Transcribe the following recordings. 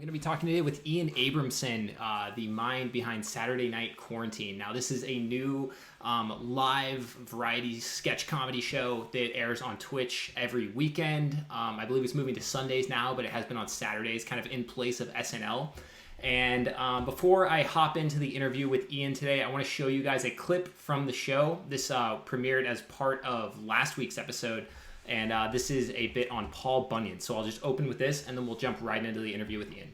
going to be talking today with Ian Abramson, the mind behind Saturday Night Quarantine. Now, this is a new live variety sketch comedy show that airs on Twitch every weekend. I believe it's moving to Sundays now, but it has been on Saturdays, kind of in place of SNL. And before I hop into the interview with Ian today, I want to show you guys a clip from the show. This premiered as part of last week's episode. And this is a bit on Paul Bunyan. So I'll just open with this, and then we'll jump right into the interview with Ian.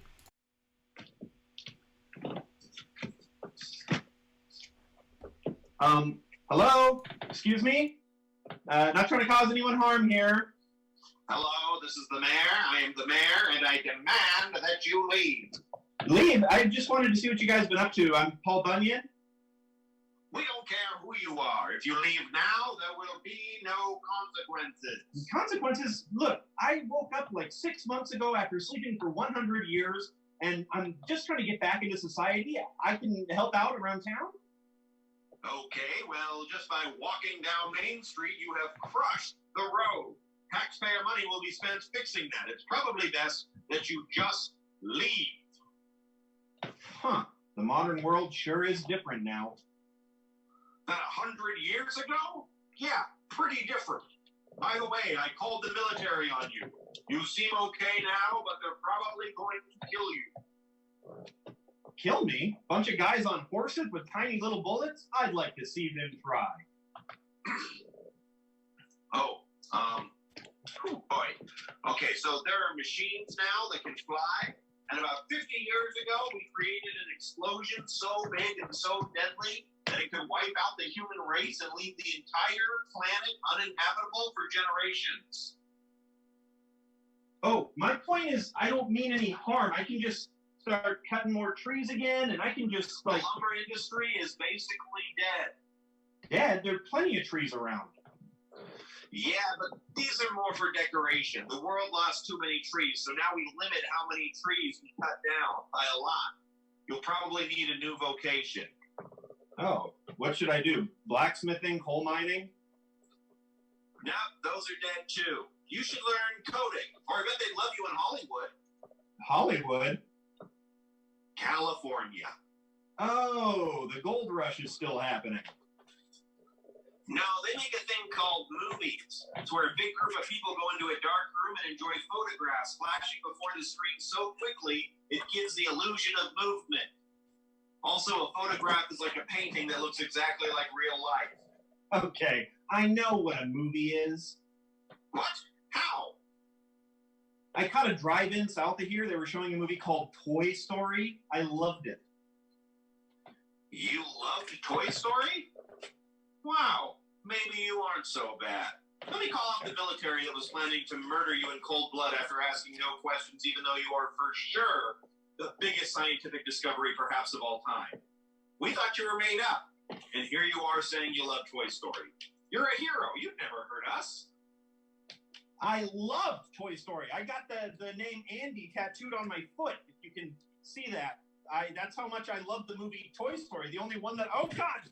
Hello? Excuse me? Not trying to cause anyone harm here. Hello, this is the mayor. I am the mayor, and I demand that you leave. Leave? I just wanted to see what you guys been up to. I'm Paul Bunyan. We don't care who you are. If you leave now, there will be no consequences. Consequences? Look, I woke up like 6 months ago after sleeping for 100 years, and I'm just trying to get back into society. I can help out around town. Okay, well, just by walking down Main Street, you have crushed the road. Taxpayer money will be spent fixing that. It's probably best that you just leave. Huh. The modern world sure is different now. That 100 years ago? Yeah, pretty different. By the way, I called the military on you. You seem okay now, but they're probably going to kill you. Kill me? Bunch of guys on horses with tiny little bullets? I'd like to see them try. Boy. Okay, so there are machines now that can fly. And about 50 years ago, we created an explosion so big and so deadly that it could wipe out the human race and leave the entire planet uninhabitable for generations. Oh, my point is, I don't mean any harm. I can just start cutting more trees again, and I can just, The lumber industry is basically dead. Dad, there are plenty of trees around. Yeah, but these are more for decoration. The world lost too many trees, so now we limit how many trees we cut down by a lot. You'll probably need a new vocation. Oh, what should I do? Blacksmithing, coal mining? No, those are dead too. You should learn coding, or I bet they'd love you in Hollywood. Hollywood? California. Oh, the gold rush is still happening. No, they make a thing called movies. It's where a big group of people go into a dark room and enjoy photographs flashing before the screen so quickly it gives the illusion of movement. Also, a photograph is like a painting that looks exactly like real life. Okay, I know what a movie is. What? How? I caught a drive-in south of here. They were showing a movie called Toy Story. I loved it. You loved Toy Story? Wow, maybe you aren't so bad. Let me call out the military that was planning to murder you in cold blood after asking no questions, even though you are for sure the biggest scientific discovery perhaps of all time. We thought you were made up, and here you are saying you love Toy Story. You're a hero. You've never heard us. I loved Toy Story. I got the name Andy tattooed on my foot, if you can see that. That's how much I love the movie Toy Story. The only one that... Oh, God!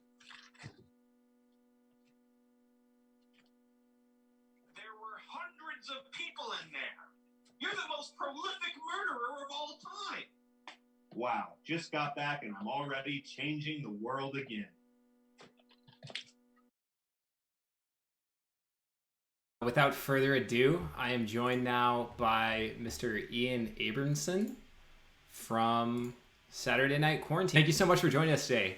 Hundreds of people in there. You're the most prolific murderer of all time. Wow, just got back and I'm already changing the world again. Without further ado, I am joined now by Mr. Ian Abramson from Saturday Night Quarantine. Thank you so much for joining us today.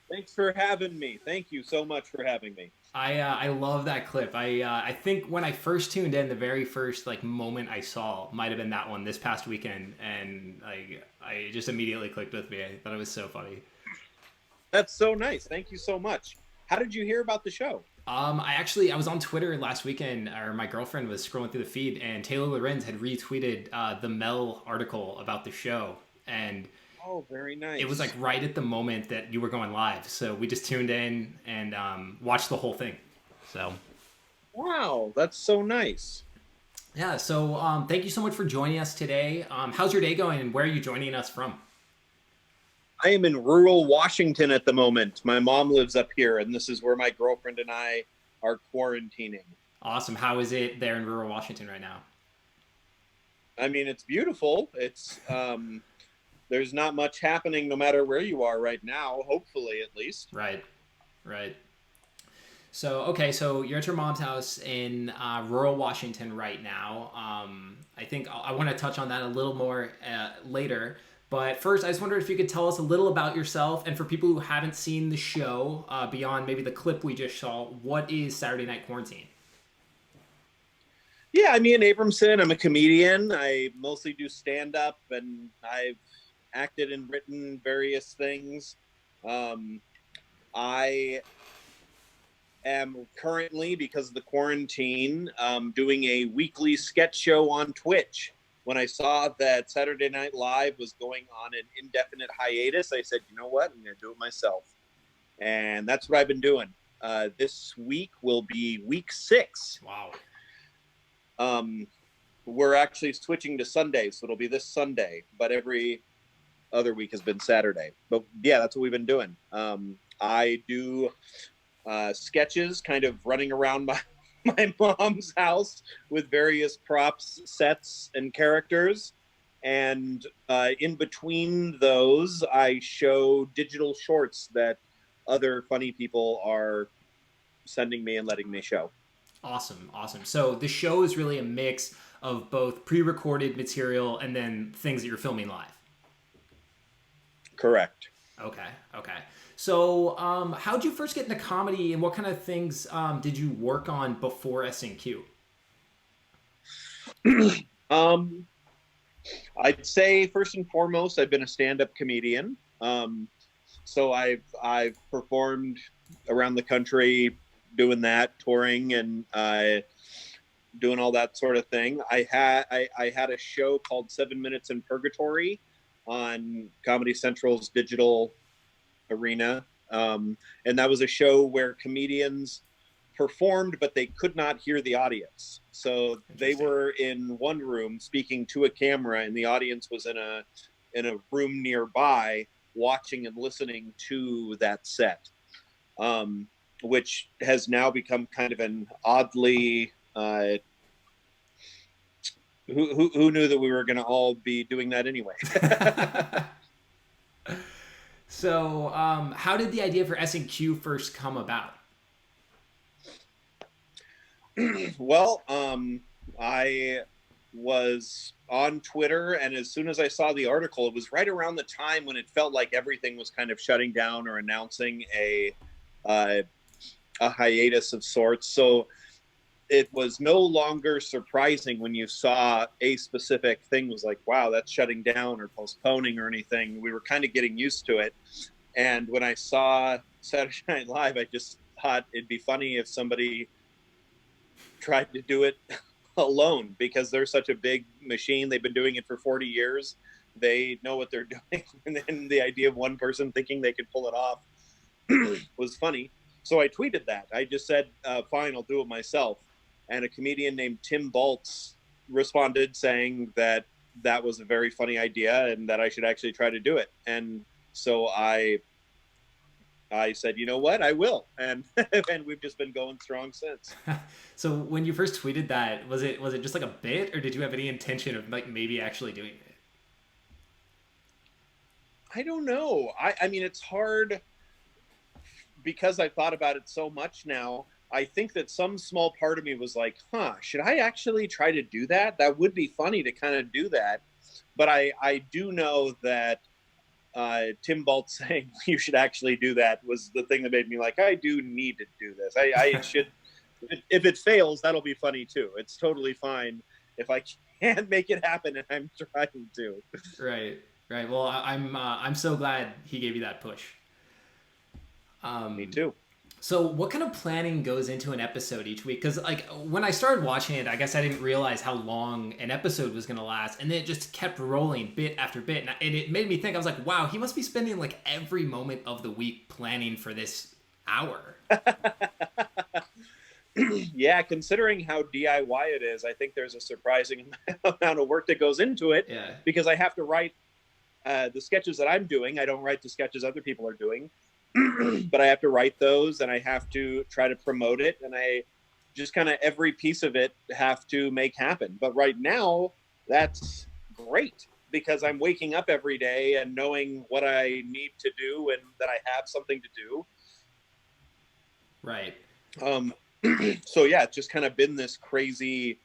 Thanks for having me. Thank you so much for having me. I love that clip. I think when I first tuned in, the very first moment I saw might have been that one this past weekend, and I just immediately clicked with me. I thought it was so funny. That's so nice. Thank you so much. How did you hear about the show? I was on Twitter last weekend, or my girlfriend was scrolling through the feed, and Taylor Lorenz had retweeted the Mel article about the show, and oh, very nice. It was right at the moment that you were going live, so we just tuned in and watched the whole thing. So, wow, that's so nice. Yeah, so thank you so much for joining us today. How's your day going, and where are you joining us from? I am in rural Washington at the moment. My mom lives up here, and this is where my girlfriend and I are quarantining. Awesome. How is it there in rural Washington right now? I mean, it's beautiful. It's there's not much happening no matter where you are right now, hopefully at least. Right. So, okay, so you're at your mom's house in rural Washington right now. I think I want to touch on that a little more later. But first, I just wondered if you could tell us a little about yourself. And for people who haven't seen the show, beyond maybe the clip we just saw, what is Saturday Night Quarantine? Yeah, I'm Ian Abramson. I'm a comedian. I mostly do stand-up, and I've acted and written various things. I am currently, because of the quarantine, doing a weekly sketch show on Twitch. When I saw that Saturday Night Live was going on an indefinite hiatus, I said, you know what? I'm going to do it myself. And that's what I've been doing. This week will be week 6. Wow. We're actually switching to Sundays, so it'll be this Sunday, but every other week has been Saturday. But yeah, that's what we've been doing. I do sketches, kind of running around my mom's house with various props, sets, and characters. And in between those, I show digital shorts that other funny people are sending me and letting me show. Awesome. So the show is really a mix of both pre-recorded material and then things that you're filming live. Correct. Okay. So how'd you first get into comedy, and what kind of things did you work on before SNQ? I'd say first and foremost, I've been a stand-up comedian. So I've performed around the country doing that, touring and doing all that sort of thing. I had a show called 7 Minutes in Purgatory on Comedy Central's digital arena. And that was a show where comedians performed, but they could not hear the audience. So they were in one room speaking to a camera, and the audience was in a room nearby watching and listening to that set, which has now become kind of an oddly who knew that we were going to all be doing that anyway. So how did the idea for SNQ first come about? Well, I was on Twitter, and as soon as I saw the article, it was right around the time when it felt like everything was kind of shutting down or announcing a hiatus of sorts. So it was no longer surprising when you saw a specific thing was like, wow, that's shutting down or postponing or anything. We were kind of getting used to it. And when I saw Saturday Night Live, I just thought it'd be funny if somebody tried to do it alone, because they're such a big machine. They've been doing it for 40 years. They know what they're doing. And then the idea of one person thinking they could pull it off was funny. So I tweeted that. I just said, fine, I'll do it myself. And a comedian named Tim Baltz responded saying that that was a very funny idea and that I should actually try to do it. And so I said, you know what, I will. And and we've just been going strong since. So when you first tweeted that, was it just like a bit, or did you have any intention of like maybe actually doing it? I don't know. I mean, it's hard because I've thought about it so much now. I think that some small part of me was like, should I actually try to do that? That would be funny to kind of do that. But I do know that Tim Baltz saying you should actually do that was the thing that made me like, I do need to do this. I should. If it fails, that'll be funny too. It's totally fine if I can't make it happen and I'm trying to. Right. Well, I'm so glad he gave you that push. Me too. So what kind of planning goes into an episode each week? Because like when I started watching it, I guess I didn't realize how long an episode was going to last. And then it just kept rolling bit after bit. And it made me think, I was like, wow, he must be spending like every moment of the week planning for this hour. Yeah, considering how DIY it is, I think there's a surprising amount of work that goes into it. Yeah. Because I have to write the sketches that I'm doing. I don't write the sketches other people are doing. But I have to write those, and I have to try to promote it, and I just kind of every piece of it have to make happen. But right now, that's great, because I'm waking up every day and knowing what I need to do and that I have something to do. Right. So yeah, it's just kind of been this crazy,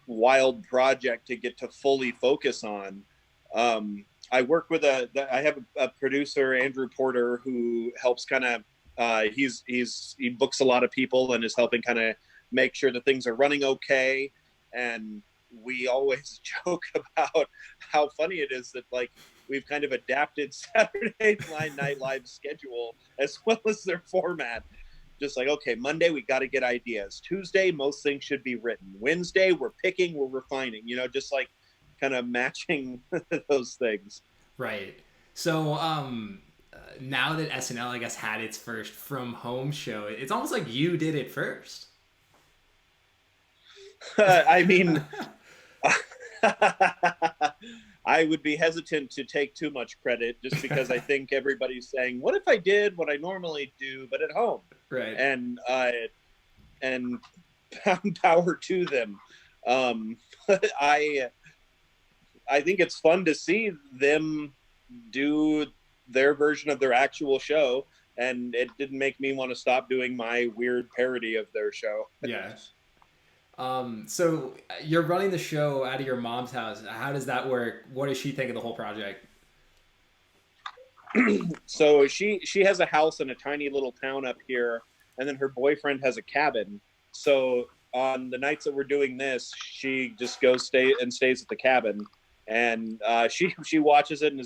wild project to get to fully focus on. I work with I have a producer, Andrew Porter, who helps kind of, he books a lot of people and is helping kind of make sure that things are running okay. And we always joke about how funny it is that, like, we've kind of adapted Saturday Night Live's schedule as well as their format. Just like, okay, Monday, we got to get ideas. Tuesday, most things should be written. Wednesday, we're picking, we're refining, just like kind of matching those things. Right. So now that SNL, I guess, had its first from home show, it's almost like you did it first. I mean, I would be hesitant to take too much credit, just because I think everybody's saying, what if I did what I normally do, but at home? Right. And power to them. I think it's fun to see them do their version of their actual show, and it didn't make me want to stop doing my weird parody of their show. Yeah. So you're running the show out of your mom's house. How does that work? What does she think of the whole project? So she has a house in a tiny little town up here, and then her boyfriend has a cabin. So on the nights that we're doing this, she just goes stays at the cabin, and she watches it and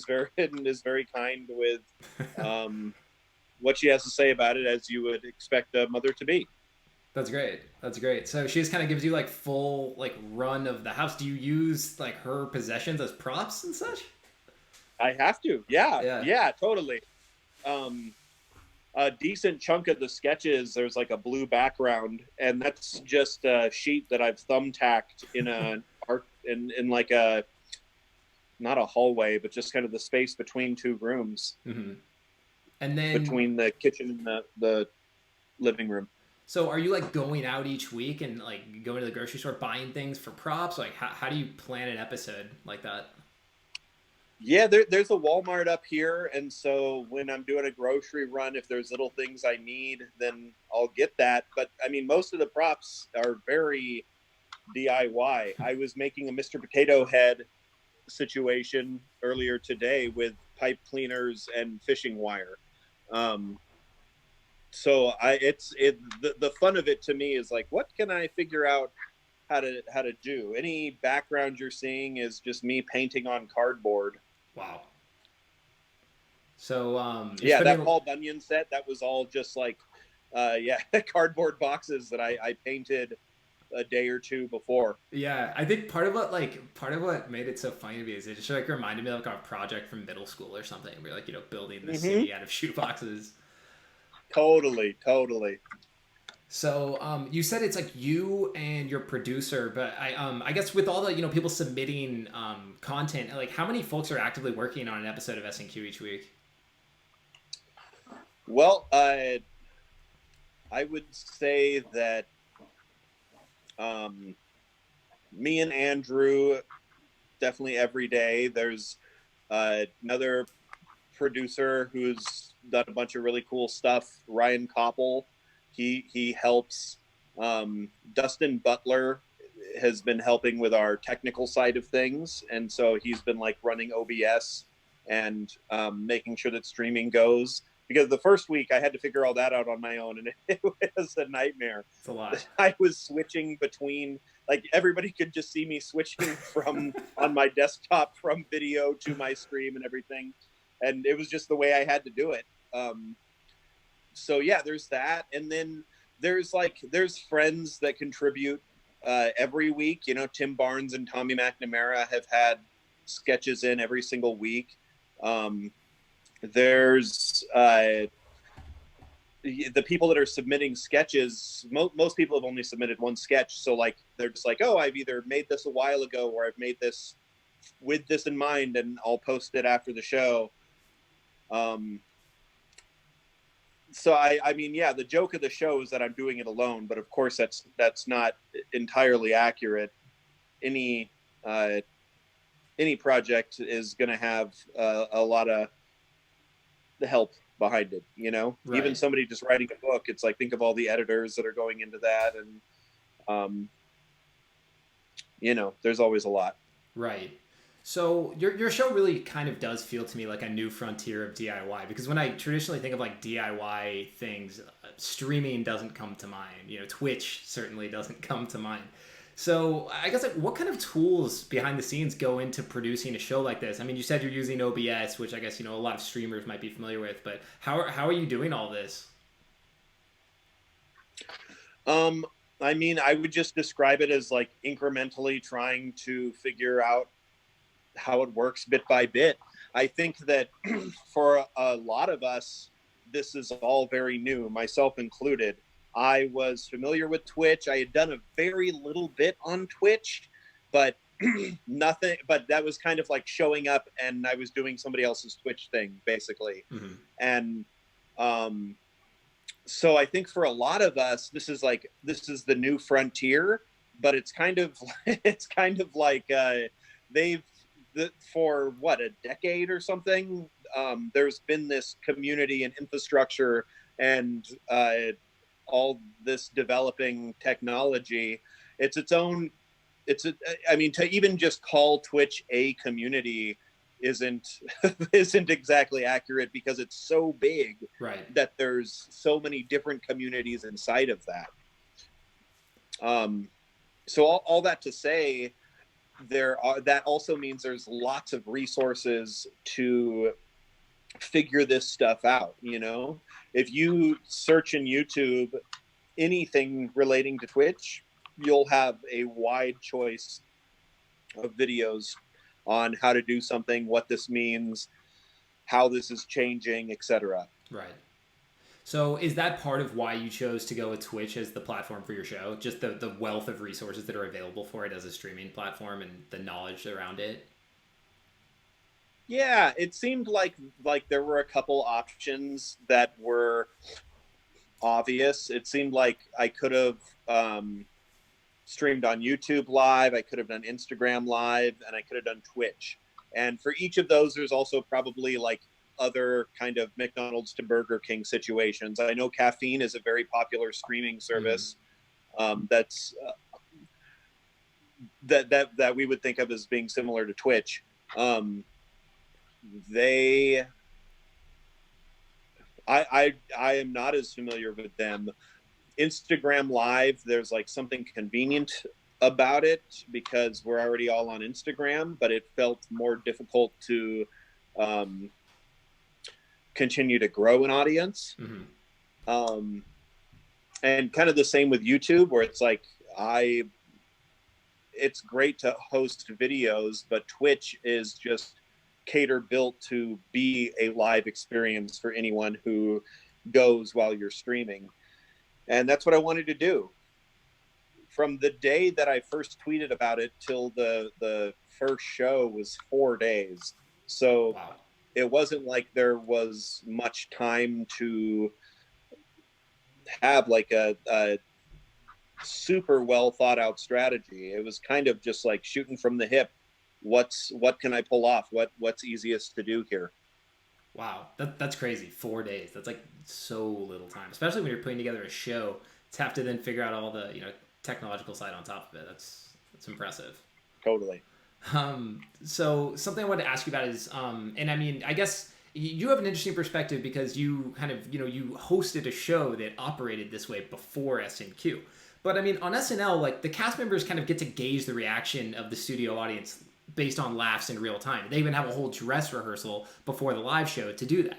is very kind with what she has to say about it, as you would expect a mother to be. That's great. That's great. So she just kind of gives you like full like run of the house. Do you use like her possessions as props and such? I have to. Yeah, totally. A decent chunk of the sketches, there's like a blue background, and that's just a sheet that I've thumbtacked in like a, not a hallway, but just kind of the space between two rooms. Mm-hmm. And then between the kitchen and the living room. So are you like going out each week and like going to the grocery store buying things for props? Like how do you plan an episode like that? Yeah, there's a Walmart up here, and so when I'm doing a grocery run, if there's little things I need, then I'll get that. But I mean, most of the props are very DIY. I was making a Mr. Potato Head situation earlier today with pipe cleaners and fishing wire. So the fun of it to me is like, what can I figure out how to do? Any background you're seeing is just me painting on cardboard. Wow. So that Paul Bunyan set, that was all just like cardboard boxes that I painted a day or two before. Yeah, I think part of what made it so funny to me is it just like reminded me of like a project from middle school or something. We're like, building the city out of shoe boxes. Totally. So you said it's like you and your producer, but I guess with all the people submitting content, like how many folks are actively working on an episode of SNQ each week? Well, I would say that me and Andrew definitely every day. There's another producer who's done a bunch of really cool stuff, Ryan Koppel. He helps. Dustin Butler has been helping with our technical side of things, and so he's been like running OBS and making sure that streaming goes. Because the first week I had to figure all that out on my own, and it was a nightmare. It's a lot. I was switching between, like, everybody could just see me switching from on my desktop from video to my stream and everything, and it was just the way I had to do it. So yeah, there's that, and then there's friends that contribute every week. Tim Barnes and Tommy McNamara have had sketches in every single week. There's the people that are submitting sketches. Most people have only submitted one sketch, so like they're just like, oh, I've either made this a while ago or I've made this with this in mind, and I'll post it after the show. So I mean, yeah, the joke of the show is that I'm doing it alone, but of course that's not entirely accurate. Any any project is going to have a lot of the help behind it, you know. Right. Even somebody just writing a book, it's like, think of all the editors that are going into that, and you know, there's always a lot. Right. So your show really kind of does feel to me like a new frontier of DIY, because when I traditionally think of like DIY things, streaming doesn't come to mind. You know, Twitch certainly doesn't come to mind. So I guess, like, what kind of tools behind the scenes go into producing a show like this? I mean, you said you're using OBS, which I guess, you know, a lot of streamers might be familiar with, but how are you doing all this? I mean, I would just describe it as like incrementally trying to figure out how it works bit by bit. I think that for a lot of us, this is all very new, myself included. I was familiar with Twitch. I had done a very little bit on Twitch, but nothing, but that was kind of like showing up and I was doing somebody else's Twitch thing, basically. Mm-hmm. And so I think for a lot of us, this is the new frontier, but it's kind of like for what, a decade or something, there's been this community and infrastructure and all this developing technology. I mean, to even just call Twitch a community isn't exactly accurate, because it's so big, right, that there's so many different communities inside of that. So all that to say, that also means there's lots of resources to figure this stuff out. You know, if you search in YouTube anything relating to Twitch, you'll have a wide choice of videos on how to do something, what this means, how this is changing, etc. Right. So is that part of why you chose to go with Twitch as the platform for your show? Just the wealth of resources that are available for it as a streaming platform and the knowledge around it? Yeah, it seemed like there were a couple options that were obvious. It seemed like I could have streamed on YouTube Live, I could have done Instagram Live, and I could have done Twitch. And for each of those, there's also probably like other kind of McDonald's to Burger King situations. I know Caffeine is a very popular streaming service that's that we would think of as being similar to Twitch. I am not as familiar with them. Instagram Live, there's like something convenient about it because we're already all on Instagram, but it felt more difficult to continue to grow an audience. Mm-hmm. And kind of the same with YouTube, where it's like it's great to host videos, but Twitch is just built to be a live experience for anyone who goes while you're streaming. And that's what I wanted to do. From the day that I first tweeted about it till the first show was 4 days. So wow. It wasn't like there was much time to have like a super well thought out strategy. It was kind of just like shooting from the hip. What can I pull off? What's easiest to do here? Wow, that's crazy. 4 days. That's like so little time, especially when you're putting together a show to have to then figure out all the, you know, technological side on top of it. That's impressive. Totally. So something I wanted to ask you about is, and I mean, I guess you have an interesting perspective because you kind of, you know, you hosted a show that operated this way before SNQ. But I mean, on SNL, like the cast members kind of get to gauge the reaction of the studio audience based on laughs in real time. They even have a whole dress rehearsal before the live show to do that.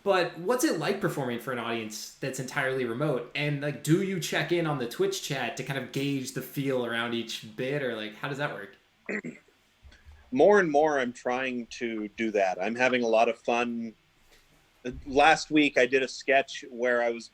But what's it like performing for an audience that's entirely remote? And like, do you check in on the Twitch chat to kind of gauge the feel around each bit, or like, how does that work? More and more, I'm trying to do that. I'm having a lot of fun. Last week, I did a sketch where I was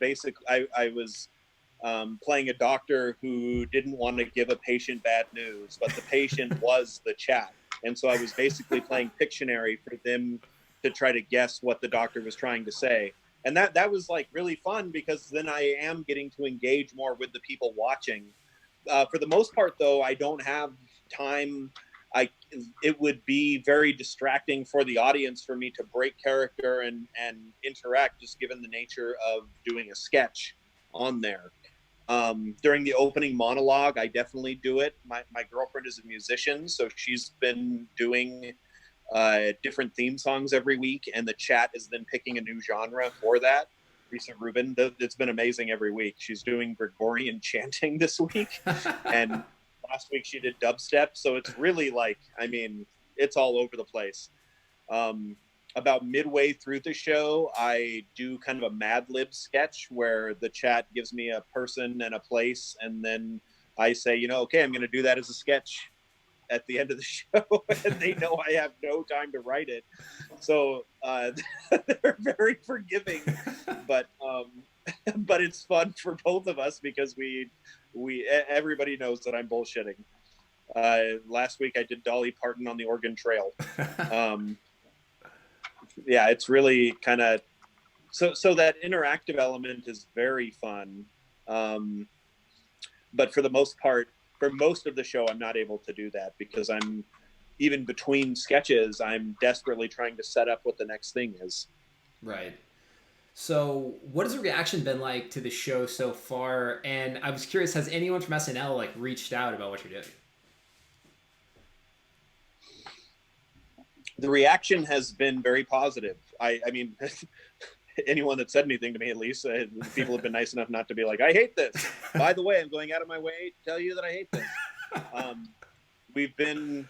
playing a doctor who didn't want to give a patient bad news, but the patient was the chat. And so I was basically playing Pictionary for them to try to guess what the doctor was trying to say. And that was like really fun, because then I am getting to engage more with the people watching. For the most part, though, I don't have time it would be very distracting for the audience for me to break character and interact, just given the nature of doing a sketch on there. During the opening monologue, I definitely do it. My girlfriend is a musician, so she's been doing different theme songs every week, and the chat is then picking a new genre for that. Risa Rubin, it's been amazing every week. She's doing Gregorian chanting this week, and last week she did dubstep. So it's really like, I mean, it's all over the place. About midway through the show, I do kind of a Mad Lib sketch where the chat gives me a person and a place, and then I say, you know, okay, I'm going to do that as a sketch at the end of the show, and they know I have no time to write it. So they're very forgiving, but it's fun for both of us because we everybody knows that I'm bullshitting. Last week I did Dolly Parton on the Oregon Trail. Yeah, it's really kind of so that interactive element is very fun. But for the most part, for most of the show, I'm not able to do that because I'm even between sketches, I'm desperately trying to set up what the next thing is. Right. So what has the reaction been like to the show so far? And I was curious, has anyone from SNL like reached out about what you're doing? The reaction has been very positive. I mean, anyone that said anything to me, at least, people have been nice enough not to be like, I hate this. By the way, I'm going out of my way to tell you that I hate this. We've been,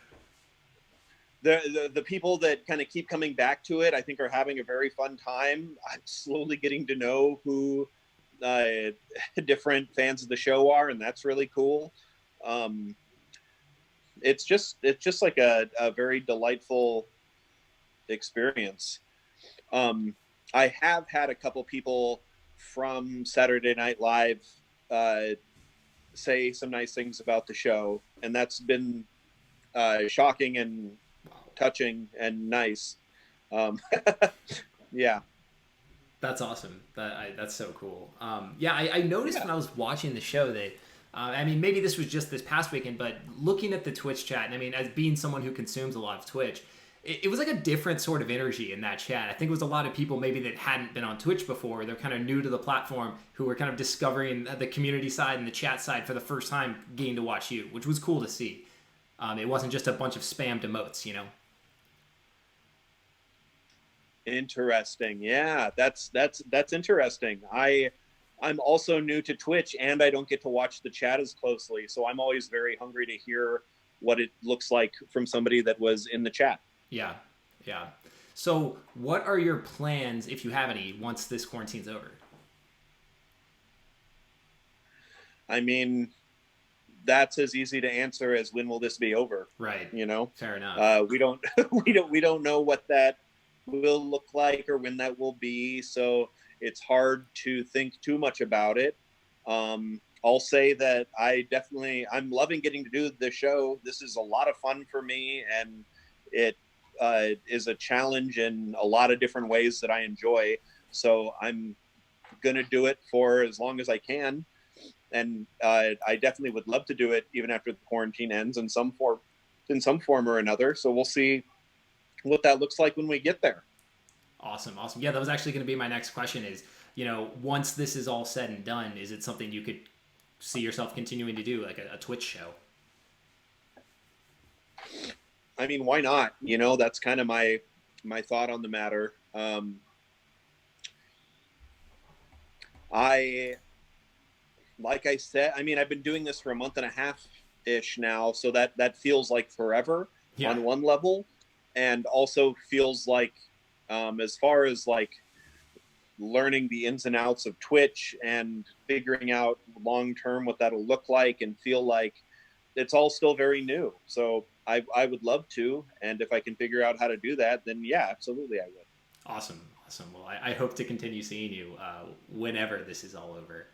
the people that kind of keep coming back to it, I think are having a very fun time. I'm slowly getting to know who different fans of the show are, and that's really cool. It's just like a very delightful experience. I have had a couple people from Saturday Night Live say some nice things about the show, and that's been shocking and touching and nice. Yeah. That's awesome. That's so cool. Yeah, I noticed when I was watching the show that, I mean, maybe this was just this past weekend, but looking at the Twitch chat, and I mean, as being someone who consumes a lot of Twitch, it was like a different sort of energy in that chat. I think it was a lot of people maybe that hadn't been on Twitch before. They're kind of new to the platform who were kind of discovering the community side and the chat side for the first time getting to watch you, which was cool to see. It wasn't just a bunch of spammed emotes, you know? Interesting. Yeah, that's interesting. I'm also new to Twitch, and I don't get to watch the chat as closely, so I'm always very hungry to hear what it looks like from somebody that was in the chat. Yeah. So what are your plans, if you have any, once this quarantine's over? I mean, that's as easy to answer as when will this be over? Right. You know? Fair enough. We don't know what that will look like or when that will be, so it's hard to think too much about it. I'll say that I'm loving getting to do the show. This is a lot of fun for me, and it is a challenge in a lot of different ways that I enjoy. So I'm gonna do it for as long as I can, and I definitely would love to do it even after the quarantine ends in some form or another. So we'll see what that looks like when we get there. Awesome. Yeah, that was actually going to be my next question is, you know, once this is all said and done, is it something you could see yourself continuing to do, like a Twitch show? I mean, why not? You know, that's kind of my thought on the matter. Like I said, I mean, I've been doing this for a month and a half-ish now, so that feels like forever on one level, and also feels like, as far as like learning the ins and outs of Twitch and figuring out long-term what that'll look like and feel like, it's all still very new. So I would love to, and if I can figure out how to do that, then yeah, absolutely I would. Awesome. Well, I hope to continue seeing you whenever this is all over.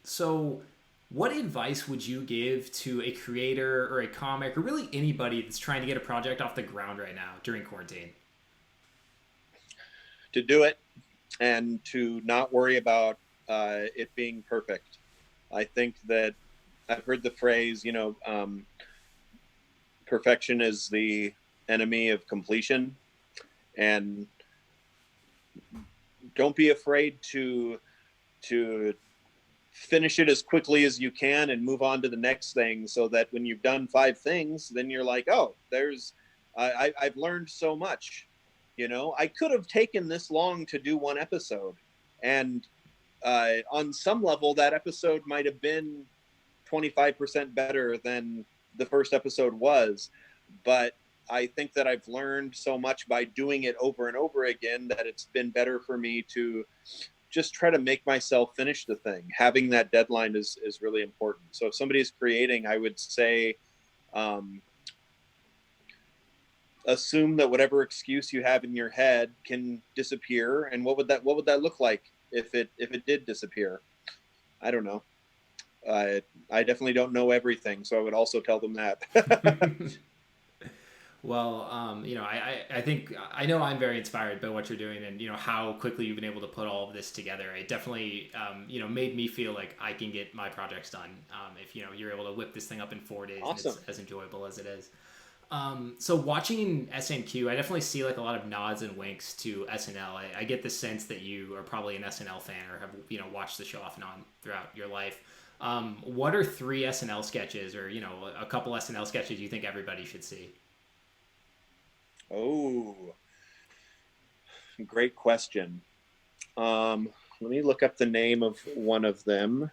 So what advice would you give to a creator or a comic or really anybody that's trying to get a project off the ground right now during quarantine? To do it and to not worry about it being perfect. I think that I've heard the phrase, you know, perfection is the enemy of completion, and don't be afraid to finish it as quickly as you can and move on to the next thing, so that when you've done 5 things, then you're like, oh, I've learned so much. You know, I could have taken this long to do 1 episode, and on some level that episode might have been 25% better than the first episode was, but I think that I've learned so much by doing it over and over again that it's been better for me to just try to make myself finish the thing. Having that deadline is really important. So if somebody's creating, I would say, assume that whatever excuse you have in your head can disappear. And what would that look like if it did disappear? I don't know. I definitely don't know everything, so I would also tell them that. Well, you know, I think I know I'm very inspired by what you're doing, and you know how quickly you've been able to put all of this together. It definitely, you know, made me feel like I can get my projects done. If you know you're able to whip this thing up in 4 days, Awesome. And it's as enjoyable as it is. So watching SNQ, I definitely see like a lot of nods and winks to SNL. I get the sense that you are probably an SNL fan or have, you know, watched the show off and on throughout your life. What are 3 SNL sketches, or you know, a couple SNL sketches you think everybody should see? Oh, great question. Let me look up the name of one of them,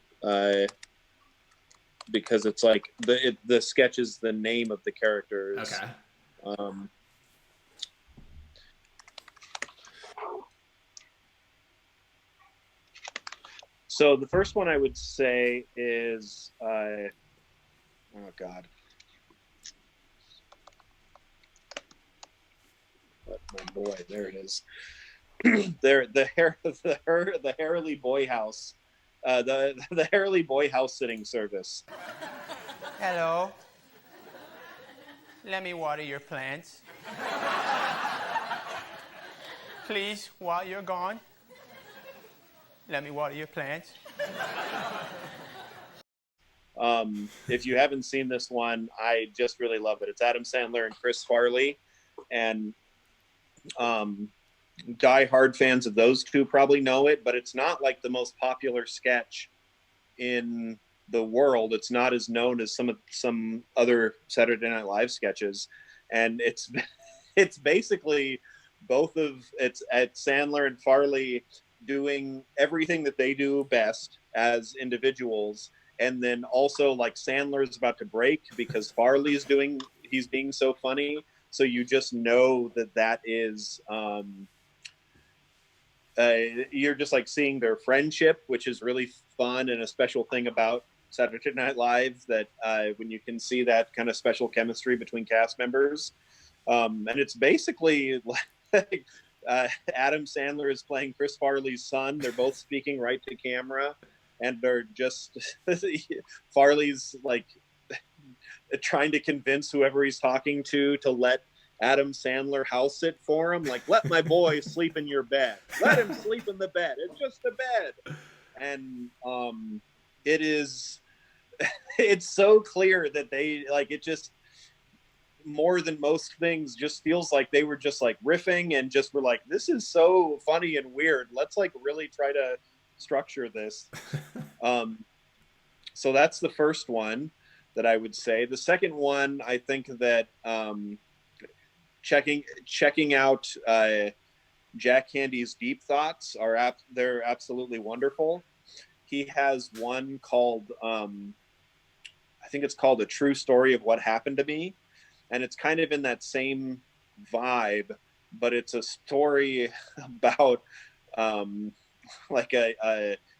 because it's like the sketch is the name of the characters. Okay. So the first one I would say is, oh God. Oh boy, there it is. the Harley Boy House, the Harley Boy House sitting service. Hello. Let me water your plants. Please, while you're gone, let me water your plants. If you haven't seen this one, I just really love it. It's Adam Sandler and Chris Farley, and die-hard fans of those two probably know it, but it's not like the most popular sketch in the world. It's not as known as some other Saturday Night Live sketches, and it's basically it's at Sandler and Farley doing everything that they do best as individuals, and then also like Sandler's about to break because Farley's he's being so funny. So you just know that is, you're just like seeing their friendship, which is really fun and a special thing about Saturday Night Live, that when you can see that kind of special chemistry between cast members. And it's basically like Adam Sandler is playing Chris Farley's son. They're both speaking right to camera, and they're just, Farley's like, trying to convince whoever he's talking to let Adam Sandler house sit for him. Like, let my boy sleep in your bed. Let him sleep in the bed. It's just a bed. And it's so clear that they like it. Just more than most things, just feels like they were just like riffing and just were like, this is so funny and weird. Let's like really try to structure this. So that's the first one that I would say. The second one, I think that checking out Jack Candy's Deep Thoughts they're absolutely wonderful. He has one called I think it's called A True Story of What Happened to Me, and it's kind of in that same vibe, but it's a story about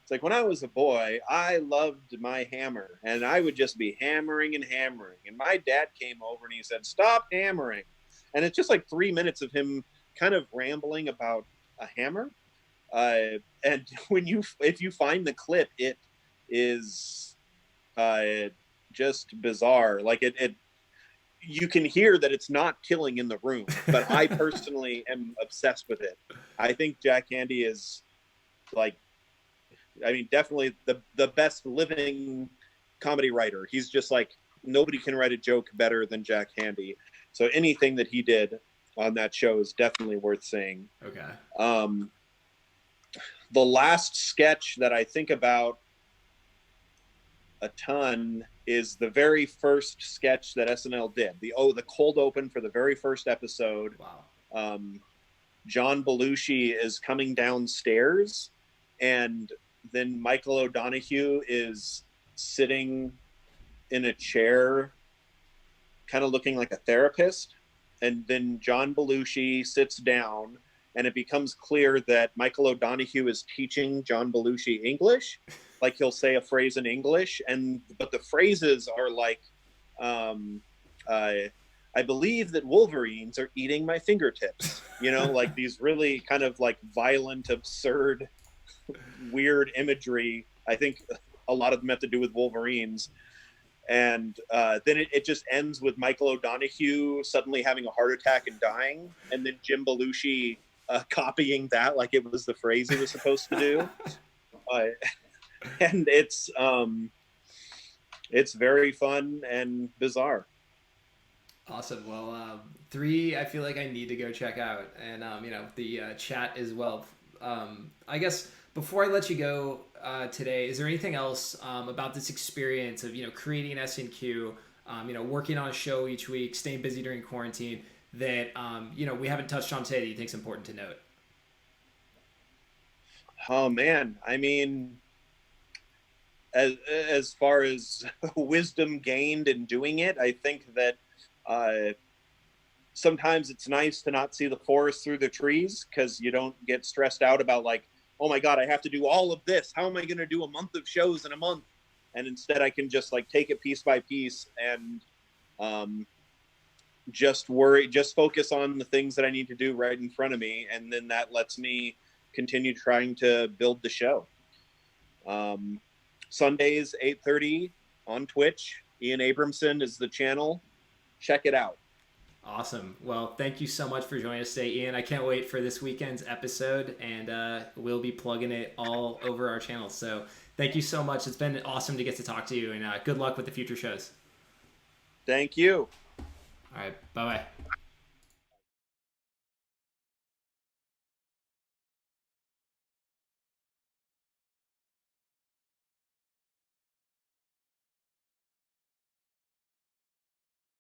it's like, when I was a boy, I loved my hammer, and I would just be hammering and hammering. And my dad came over and he said, stop hammering. And it's just like 3 minutes of him kind of rambling about a hammer. And if you find the clip, it is just bizarre. Like you can hear that it's not killing in the room, but I personally am obsessed with it. I think Jack Candy is like, I mean, definitely the best living comedy writer. He's just like nobody can write a joke better than Jack Handy. So anything that he did on that show is definitely worth seeing. Okay. The last sketch that I think about a ton is the very first sketch that SNL did. The cold open for the very first episode. Wow. John Belushi is coming downstairs, and then Michael O'Donoghue is sitting in a chair, kind of looking like a therapist. And then John Belushi sits down, and it becomes clear that Michael O'Donoghue is teaching John Belushi English. Like, he'll say a phrase in English, but the phrases are like, I believe that wolverines are eating my fingertips. You know, like these really kind of like violent, absurd, weird imagery. I think a lot of them have to do with wolverines. And then it just ends with Michael O'Donoghue suddenly having a heart attack and dying. And then Jim Belushi copying that like it was the phrase he was supposed to do. And it's very fun and bizarre. Awesome. Well, 3 I feel like I need to go check out, and the chat as well. I guess before I let you go today, is there anything else about this experience of creating an SNQ, working on a show each week, staying busy during quarantine that we haven't touched on today that you think is important to note? Oh man, I mean, as far as wisdom gained in doing it, I think that sometimes it's nice to not see the forest through the trees, because you don't get stressed out about like, oh my God, I have to do all of this. How am I going to do a month of shows in a month? And instead I can just like take it piece by piece and just focus on the things that I need to do right in front of me. And then that lets me continue trying to build the show. Sundays, 8:30 on Twitch. Ian Abramson is the channel. Check it out. Awesome. Well, thank you so much for joining us today, Ian. I can't wait for this weekend's episode, and we'll be plugging it all over our channel. So thank you so much. It's been awesome to get to talk to you, and good luck with the future shows. Thank you. All right. Bye-bye.